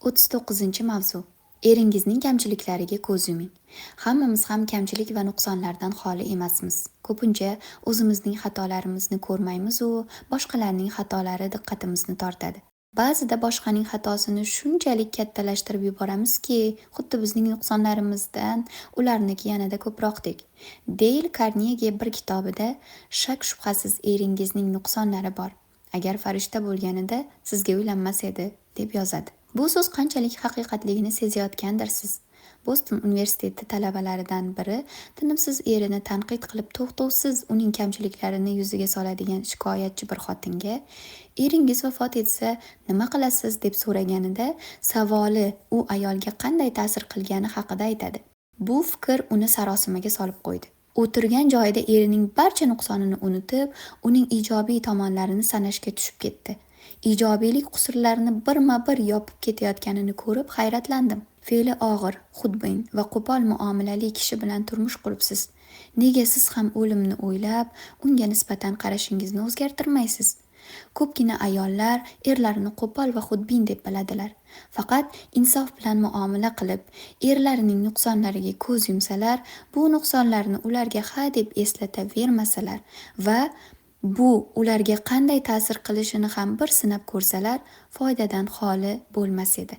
39-mavzu. Eringizning kamchiliklariga ko'z yuming. Hammamiz ham kamchilik va nuqsonlardan xoli emasmiz. Ko'pincha o'zimizning xatolarimizni ko'rmaymiz u boshqalarning xatolari diqqatimizni tortadi. Ba'zida boshqaning xatosini shunchalik kattalashtirib yuboramizki, xuddi bizning nuqsonlarimizdan ularniki yanada ko'proqdek. Deyl Karnegi bir kitobida shak shubhasiz eringizning nuqsonlari bor. Agar farishta bo'lganida sizga uylanmas edi, deb yozadi. Bu so'z qanchalik haqiqatligini sezayotgandirsiz. Boston universiteti talabalaridan biri tinimsiz erini tanqid qilib to'xtovsiz uning kamchiliklarini yuziga soladigan shikoyatchi bir xotinga "Eringiz vafot etsa nima qilasiz?" deb so'raganida savoli u ayolga qanday ta'sir qilgani haqida aytadi. Bu fikr uni sarosimaga solib qo'ydi. U turgan joyida erining barcha nuqsonini unutib, uning ijobiy tomonlarini sanashga tushib ketdi. Ijobiylik qusurlarini birma-bir yopib ketayotganini ko'rib hayratlandim. Fe'li og'ir, xudbin va qo'pol muomalali kishi bilan turmush quribsiz. Nega siz ham o'limni o'ylab, unga nisbatan qarashingizni o'zgartirmaysiz? Ko'pgina ayollar erlarini qo'pol va xudbin deb biladilar. Faqat insof bilan muomala qilib, erlarining nuqsonlariga ko'z yumsalar, bu nuqsonlarni ularga deb eslatavermasalar va bu ularga qanday ta'sir qilishini ham bir sinab ko'rsalar, foydadan xoli bo'lmas edi.